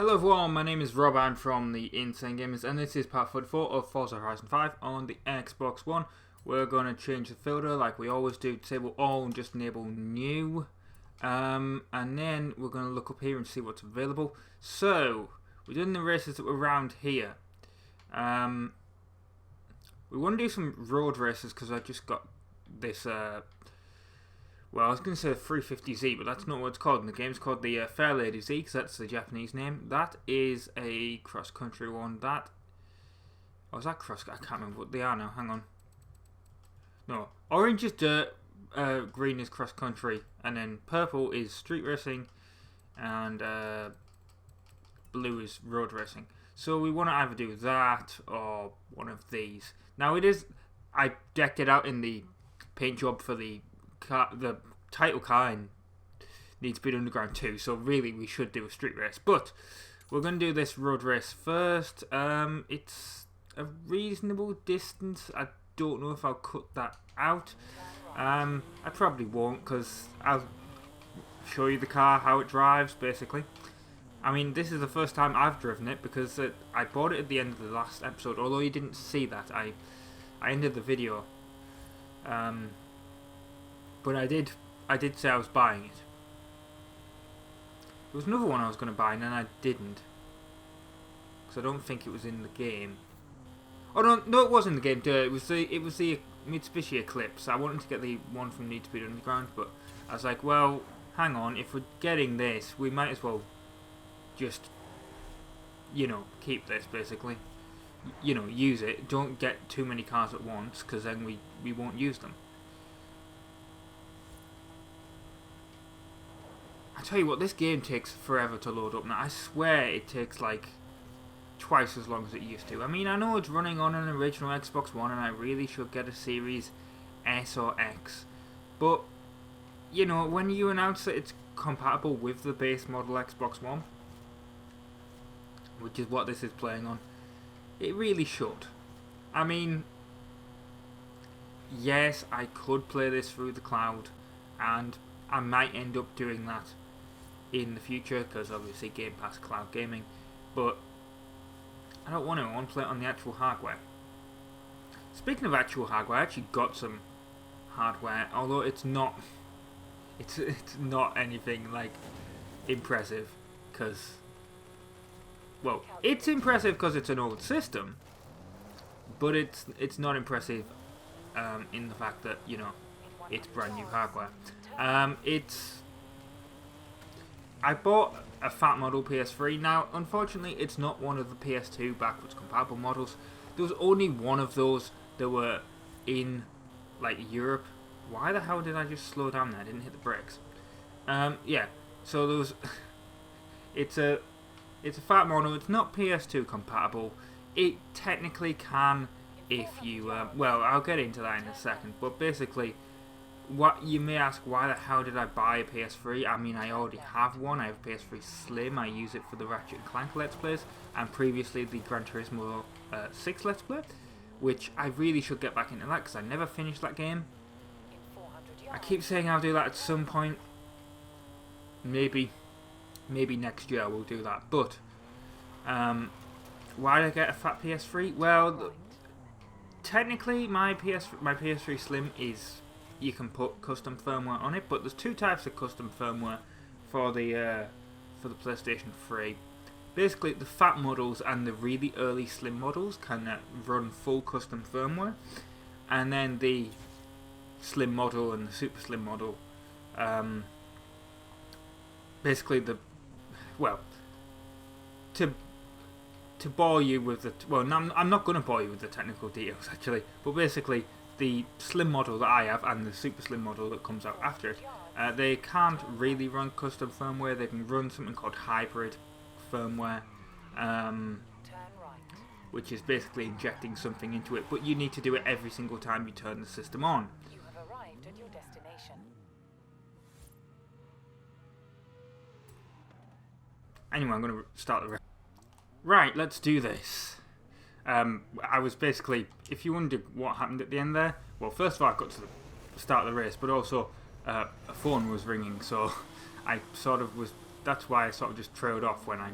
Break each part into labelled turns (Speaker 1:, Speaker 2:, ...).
Speaker 1: Hello everyone, my name is Rob, I'm from the Insane Gamers, and this is part 44 of Forza Horizon 5 on the Xbox One. We're going to change the filter like we always do, disable all and just enable new. And then we're going to look up here and see what's available. So, we're doing the races that were around here. We want to do some road races because I just got this, well, I was going to say the 350Z, but that's not what it's called in the game. It's called the Fair Lady Z, because that's the Japanese name. That is a cross-country one. That... Oh, is that cross... I can't remember what they are now. Hang on. No. Orange is dirt, green is cross-country, and then purple is street racing, and blue is road racing. So we want to either do that or one of these. Now it is... I decked it out in the paint job for the title car in Need Speed Underground 2, so really we should do a street race, but we're going to do this road race first. It's a reasonable distance. I don't know if I'll cut that out. I probably won't, because I'll show you the car, how it drives basically. I mean, this is the first time I've driven it because I bought it at the end of the last episode, although you didn't see that. I ended the video. But I did say I was buying it. There was another one I was going to buy and then I didn't. Because I don't think it was in the game. Oh no, it was in the game. It was the Mitsubishi Eclipse. I wanted to get the one from Need Speed Underground, but I was like, well, hang on. If we're getting this, we might as well just, you know, keep this basically. You know, use it. Don't get too many cars at once, because then we won't use them. I tell you what, this game takes forever to load up now. I swear it takes like twice as long as it used to. I mean, I know it's running on an original Xbox One and I really should get a Series S or X. But, you know, when you announce that it's compatible with the base model Xbox One, which is what this is playing on, it really should. I mean, yes, I could play this through the cloud, and I might end up doing that in the future, because obviously Game Pass cloud gaming, but I don't want to. I want to play it on the actual hardware. Speaking of actual hardware, I actually got some hardware, although it's not anything like impressive, because, well, it's impressive because it's an old system, but it's not impressive in the fact that, you know, it's brand new hardware. I bought a fat model PS3. Now, unfortunately, it's not one of the PS2 backwards compatible models. There was only one of those that were in, like, Europe. Why the hell did I just slow down there? I didn't hit the brakes. Yeah. So there was... It's a fat model. It's not PS2 compatible. It technically can if you... well, I'll get into that in a second. But basically... What you may ask, why the hell did I buy a PS3? I mean, I already have one. I have a PS3 Slim. I use it for the Ratchet & Clank Let's Plays, and previously the Gran Turismo 6 Let's Play, which I really should get back into that because I never finished that game. I keep saying I'll do that at some point. Maybe next year we'll do that. But why did I get a fat PS3? Well, technically my PS3 Slim is... You can put custom firmware on it, but there's two types of custom firmware for the PlayStation 3. Basically, the fat models and the really early slim models can run full custom firmware, and then the slim model and the super slim model, basically to bore you with the I'm not going to bore you with the technical details actually, but basically. The slim model that I have and the super slim model that comes out after it, they can't really run custom firmware. They can run something called hybrid firmware, which is basically injecting something into it, but you need to do it every single time you turn the system on.
Speaker 2: You have arrived at your destination.
Speaker 1: Anyway, I'm going to start the race. Right, let's do this. I was basically, if you wondered what happened at the end there, well, first of all, I got to the start of the race, but also a phone was ringing, so I sort of was, that's why I sort of just trailed off when I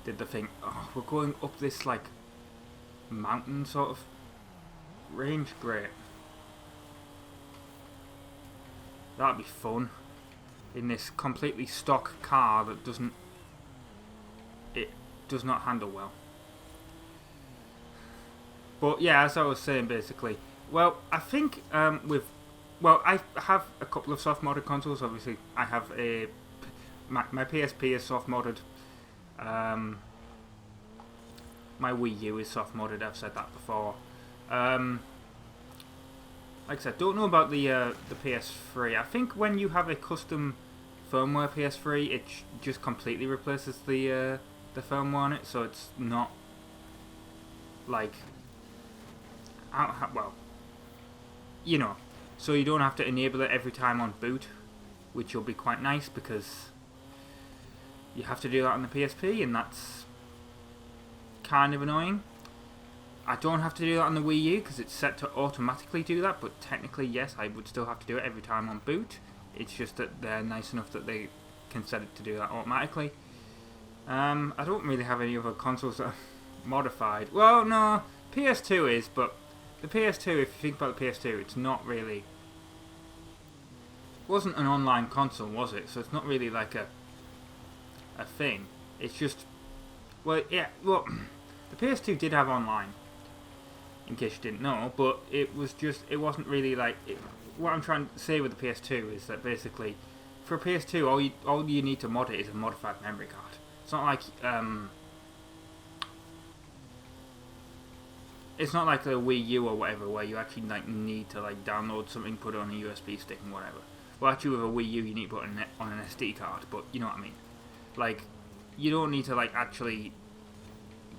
Speaker 1: did the thing. Oh, we're going up this like mountain sort of range. Great. That'd be fun. In this completely stock car that does not handle well. But yeah, as I was saying, basically, well, I think I have a couple of soft modded consoles. Obviously, I have my PSP is soft modded. My Wii U is soft modded. I've said that before. Like I said, don't know about the PS3. I think when you have a custom firmware PS3, it just completely replaces the firmware on it, so it's not like well, you know, so you don't have to enable it every time on boot, which will be quite nice because you have to do that on the PSP, and that's kind of annoying. I don't have to do that on the Wii U because it's set to automatically do that, but technically, yes, I would still have to do it every time on boot. It's just that they're nice enough that they can set it to do that automatically. I don't really have any other consoles that are modified. Well, no, PS2 is, but the PS2, if you think about the PS2, it's not really... It wasn't an online console, was it? So it's not really like a thing. It's just... Well, yeah, well, the PS2 did have online, in case you didn't know, but it was just, it wasn't really like, what I'm trying to say with the PS2 is that basically, for a PS2, all you need to mod it is a modified memory card. It's not like the Wii U or whatever, where you actually like need to like download something, put it on a USB stick and whatever. Well, actually with a Wii U, you need to put it on an SD card, but you know what I mean. Like, you don't need to like actually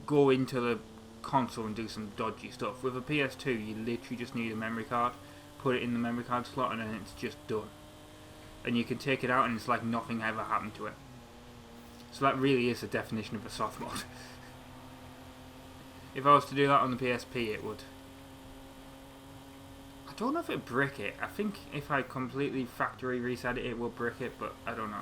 Speaker 1: go into the console and do some dodgy stuff. With a PS2, you literally just need a memory card, put it in the memory card slot, and then it's just done. And you can take it out and it's like nothing ever happened to it. So that really is the definition of a soft mod. If I was to do that on the PSP, it would... I don't know if it'd brick it. I think if I completely factory reset it, it will brick it, but I don't know.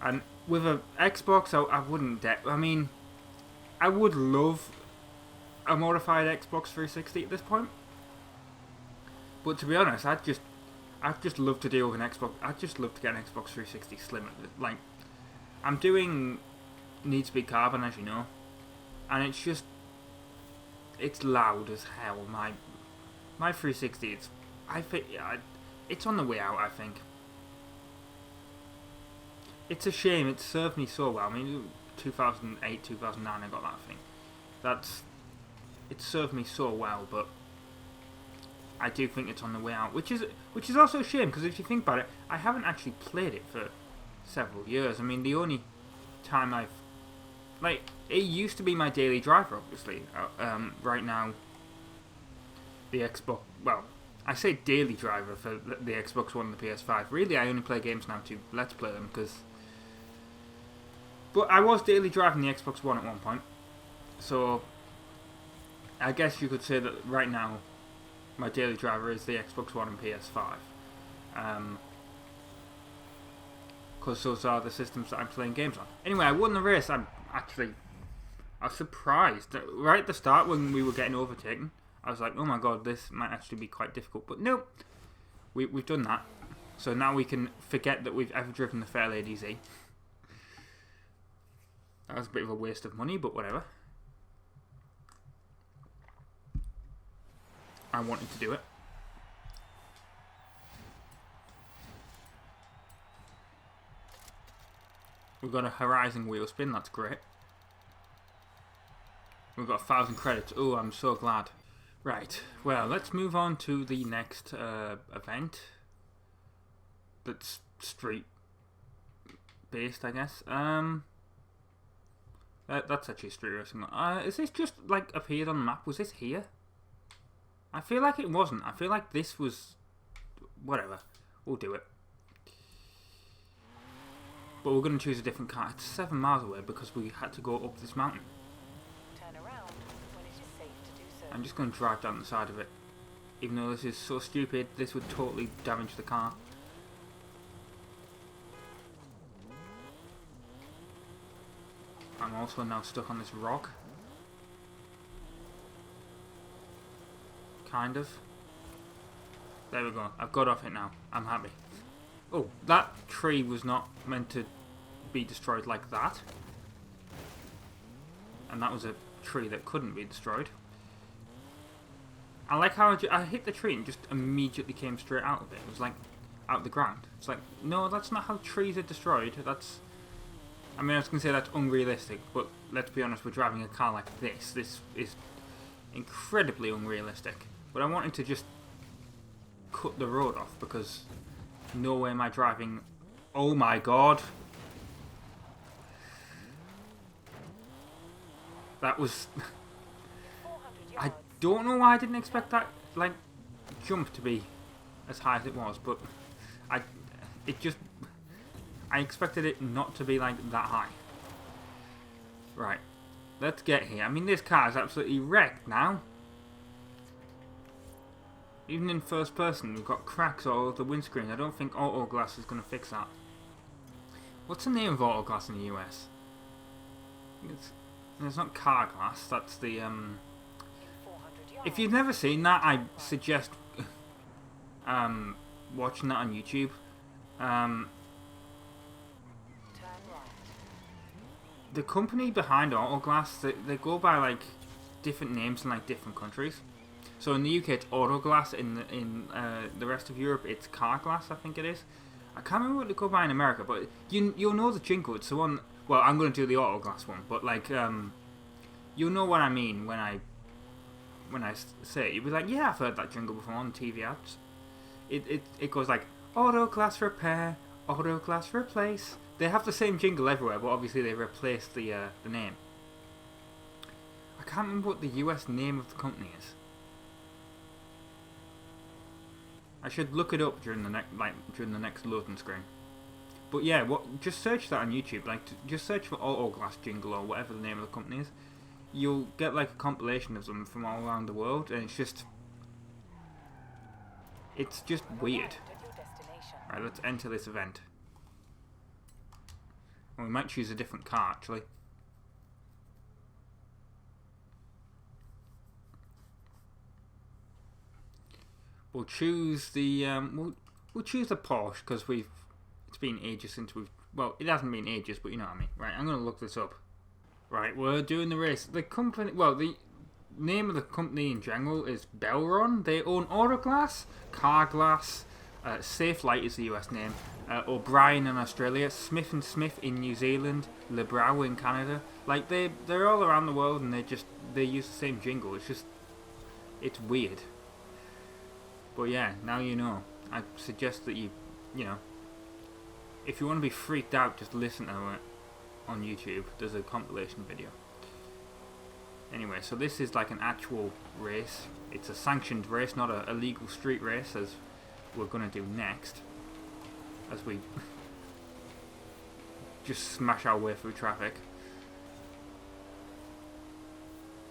Speaker 1: And with an Xbox, I wouldn't... I mean, I would love a modified Xbox 360 at this point. But to be honest, I'd just love to deal with an Xbox. I'd just love to get an Xbox 360 Slim. Like, I'm doing Need Speed Carbon, as you know, and it's just, it's loud as hell. My 360, it's on the way out. I think it's a shame. It served me so well. I mean, 2008, 2009, I got that thing. It served me so well, but I do think it's on the way out, which is also a shame, because if you think about it, I haven't actually played it for several years. I mean, the only time I've... Like, it used to be my daily driver, obviously. Right now, the Xbox... Well, I say daily driver for the Xbox One and the PS5. Really, I only play games now to Let's Play them, because... But I was daily driving the Xbox One at one point. So, I guess you could say that right now, my daily driver is the Xbox One and PS5. Because those are the systems that I'm playing games on. Anyway, I won the race. I was surprised. Right at the start when we were getting overtaken, I was like, oh my god, this might actually be quite difficult. But no, we've done that. So now we can forget that we've ever driven the Fairlady Z. That was a bit of a waste of money, but whatever. I wanted to do it. We've got a Horizon wheel spin, that's great. We've got 1,000 credits. Oh, I'm so glad. Right, well, let's move on to the next event. That's street based, I guess. That's actually street racing. Is this just like appeared on the map? Was this here? I feel like it wasn't. I feel like this was... Whatever. We'll do it. But we're going to choose a different car. It's 7 miles away because we had to go up this mountain.
Speaker 2: Turn around when it is safe to do so.
Speaker 1: I'm just going to drive down the side of it. Even though this is so stupid, this would totally damage the car. I'm also now stuck on this rock. Kind of. There we go. I've got off it now. I'm happy. Oh, that tree was not meant to be destroyed like that. And that was a tree that couldn't be destroyed. I like how I hit the tree and just immediately came straight out of it. It was like out of the ground. It's like, no, that's not how trees are destroyed. That's... I mean, I was going to say that's unrealistic, but let's be honest, we're driving a car like this. This is incredibly unrealistic. But I wanted to just cut the road off because no way am I driving... Oh my god. That was... I don't know why I didn't expect that, like, jump to be as high as it was, but I expected it not to be, like, that high. Right. Let's get here. I mean, this car is absolutely wrecked now. Even in first person, we've got cracks all over the windscreen. I don't think auto glass is going to fix that. What's the name of auto glass in the US? It's not car glass, that's the, If you've never seen that, I suggest watching that on YouTube. The company behind Autoglass, they go by like different names in like different countries. So in the UK it's Autoglass, in the rest of Europe it's Carglass, I think it is. I can't remember what they go by in America, but you'll know the jingle. It's the one. Well, I'm going to do the Autoglass one, but like you'll know what I mean when I say it. You'll be like, yeah, I've heard that jingle before on TV ads. It goes like Autoglass repair, Autoglass replace. They have the same jingle everywhere, but obviously they replaced the name. I can't remember what the US name of the company is. I should look it up during the next loading screen. But yeah, just search that on YouTube. Like, just search for Autoglass jingle or whatever the name of the company is. You'll get like a compilation of them from all around the world, and it's just weird. Right, let's enter this event. Well, we might choose a different car actually. We'll choose the we'll choose the Porsche because it's been ages since well, it hasn't been ages, but you know what I mean. Right, I'm gonna look this up. Right, we're doing the race. The company, well, the name of the company in general is Belron. They own Autoglass, Carglass, Safe Light is the US name, O'Brien in Australia, Smith & Smith in New Zealand, LeBrow in Canada. Like, they're all around the world, and they use the same jingle. It's weird. But yeah, now you know. I suggest that you know, if you want to be freaked out, just listen to it on YouTube. There's a compilation video. Anyway, so this is like an actual race. It's a sanctioned race, not a illegal street race, as we're going to do next. As we just smash our way through traffic.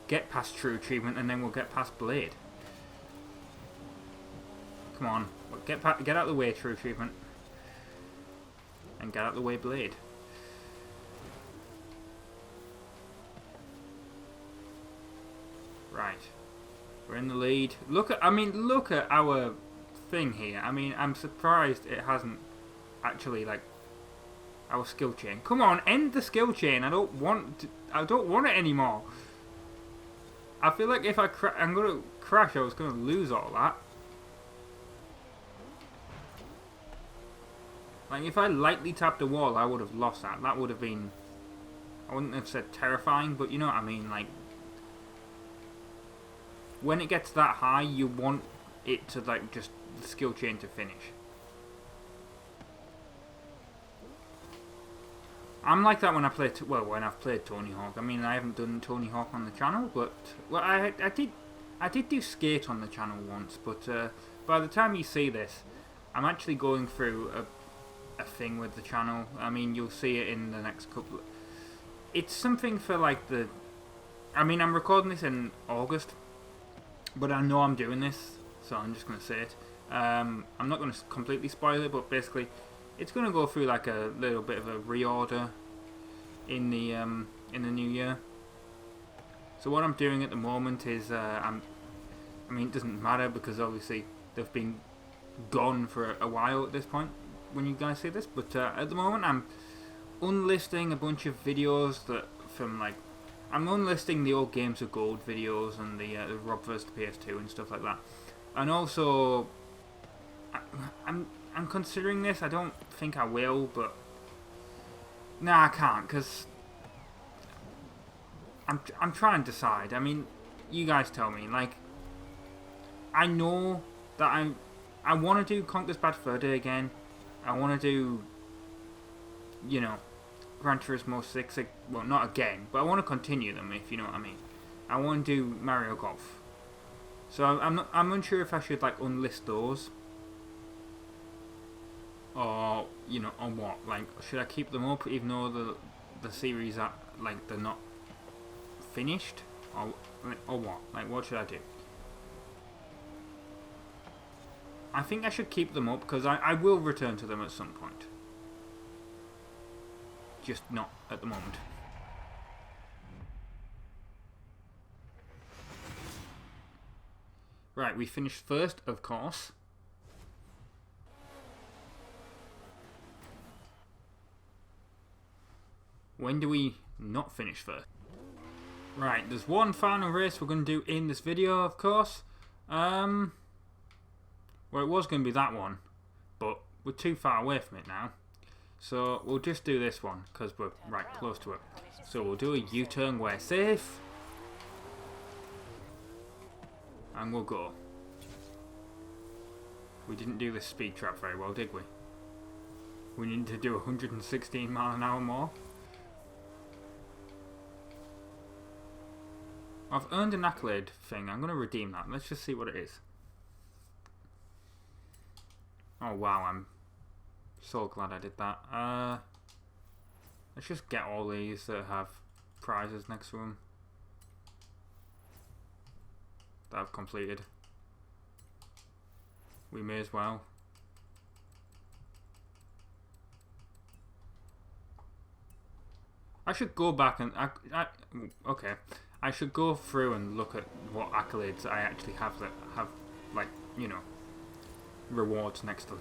Speaker 1: Get past True Achievement, and then we'll get past Blade. Come on, get out of the way, True Achievement. And get out of the way, Blade. Right, we're in the lead. Look at our thing here. I mean, I'm surprised it hasn't actually, like, our skill chain. Come on, end the skill chain. I don't want it anymore. I feel like if I'm gonna crash, I was gonna lose all that. Like, if I lightly tapped the wall, I would have lost that. That would have been, I wouldn't have said terrifying, but you know what I mean. Like, when it gets that high, you want it to, like, just the skill chain to finish. I'm like that when I play, when I've played Tony Hawk. I mean, I haven't done Tony Hawk on the channel, but, well, I did do Skate on the channel once, but by the time you see this, I'm actually going through a thing with the channel. I mean, you'll see it in the next couple. It's something for, like, I mean, I'm recording this in August, but I know I'm doing this, so I'm just going to say it. I'm not going to completely spoil it, but basically, it's going to go through like a little bit of a reorder in the in the new year. So what I'm doing at the moment is I mean, it doesn't matter because obviously they've been gone for a while at this point when you guys see this. But at the moment, I'm unlisting a bunch of videos that from like I'm unlisting the old Games of Gold videos and the Rob vs PS2 and stuff like that. And also, I'm considering this. I don't think I will, but nah, I can't because I'm trying to decide. I mean, you guys tell me. Like, I know that I want to do Conker's Bad Fur Day again. I want to do, you know, Gran Turismo 6. Well, not again, but I want to continue them. If you know what I mean. I want to do Mario Golf. So I'm unsure if I should like unlist those, or you know, or what. Like, should I keep them up even though the series are like they're not finished, or what? Like, what should I do? I think I should keep them up because I will return to them at some point. Just not at the moment. Right, we finished first, of course. When do we not finish first? Right, there's one final race we're going to do in this video, of course. Well, it was going to be that one, but we're too far away from it now. So we'll just do this one, because we're right close to it. So we'll do a U-turn, we're safe. And we'll go. We didn't do this speed trap very well, did we? We need to do 116 mile an hour more. I've earned an accolade thing. I'm going to redeem that. Let's just see what it is. Oh wow, I'm so glad I did that. Let's just get all these that have prizes next to them that I've completed. We may as well. I should go back and okay. I should go through and look at what accolades I actually have that have, like, you know, rewards next to them.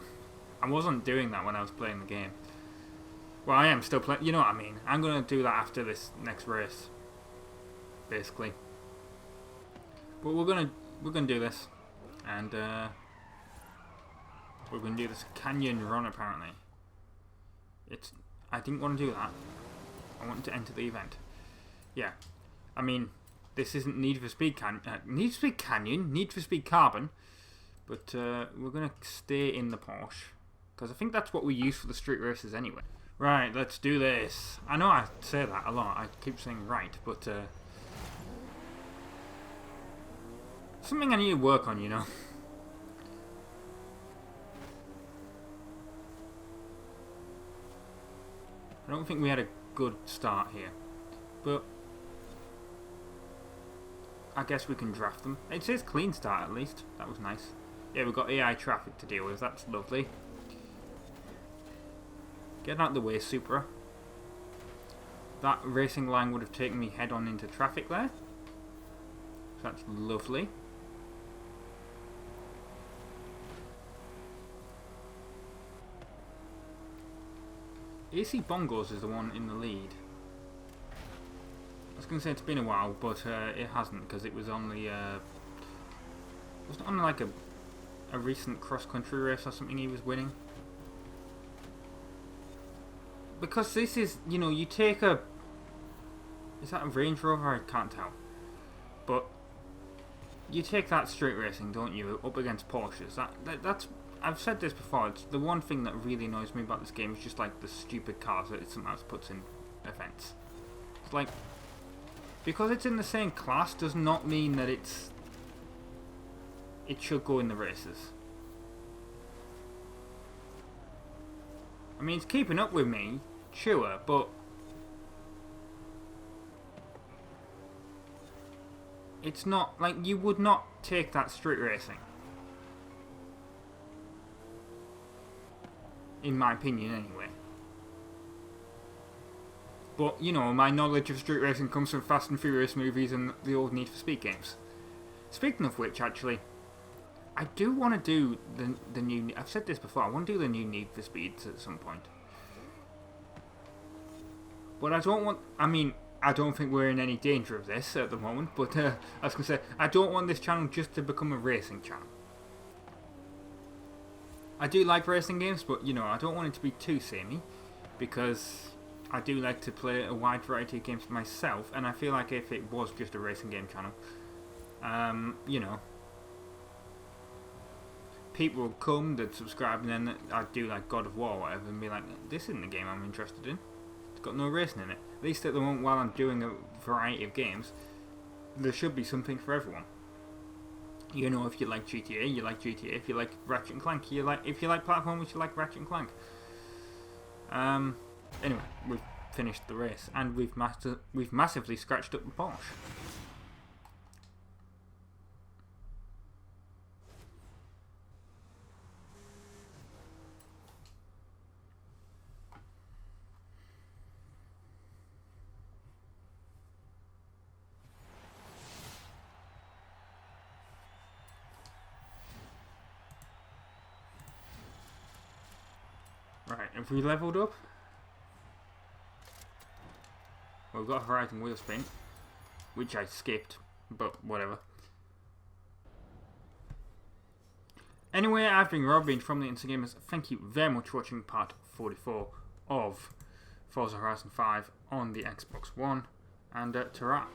Speaker 1: I wasn't doing that when I was playing the game. Well, I am still playing. You know what I mean? I'm gonna do that after this next race, basically. But we're gonna do this, and we're gonna do this canyon run. Apparently, I didn't want to do that. I wanted to enter the event. Yeah, I mean, this isn't Need for Speed Need for Speed Canyon, Need for Speed Carbon, but we're gonna stay in the Porsche because I think that's what we use for the street races anyway. Right, let's do this. I know I say that a lot. I keep saying right, but something I need to work on, you know. I don't think we had a good start here, but I guess we can draft them. It says clean start at least. That was nice. Yeah, we've got AI traffic to deal with. That's lovely. Get out of the way, Supra. That racing line would have taken me head on into traffic there. So that's lovely. AC Bongos is the one in the lead. I was going to say it's been a while, but it hasn't, because it was on the was it on like a recent cross-country race or something he was winning? Because this is, you know, you take a... Is that a Range Rover? I can't tell. But you take that street racing, don't you, up against Porsches. That's... I've said this before, it's the one thing that really annoys me about this game is just like the stupid cars that it sometimes puts in events. It's like... Because it's in the same class does not mean that it should go in the races. I mean, it's keeping up with me, sure, but it's not, like, you would not take that street racing. In my opinion, anyway. But, you know, my knowledge of street racing comes from Fast and Furious movies and the old Need for Speed games. Speaking of which, actually, I do want to do the new... I've said this before, I want to do the new Need for Speeds at some point. But I don't want... I mean, I don't think we're in any danger of this at the moment, but I was going to say, I don't want this channel just to become a racing channel. I do like racing games, but, you know, I don't want it to be too samey, because I do like to play a wide variety of games myself, and I feel like if it was just a racing game channel, you know, people would come, they'd subscribe, and then I'd do like God of War or whatever, and be like, this isn't a game I'm interested in. It's got no racing in it. At least at the moment, while I'm doing a variety of games, there should be something for everyone. You know, if you like GTA, you like GTA. If you like Ratchet and Clank, you like. If you like platformers, you like Ratchet and Clank. Anyway, we've finished the race, and we've massively scratched up the Porsche. Right, have we leveled up? Well, we've got Horizon wheel spin, which I skipped, but whatever. Anyway, I've been Rob, from the Instant Gamers. Thank you very much for watching part 44 of Forza Horizon 5 on the Xbox One, and ta-ra.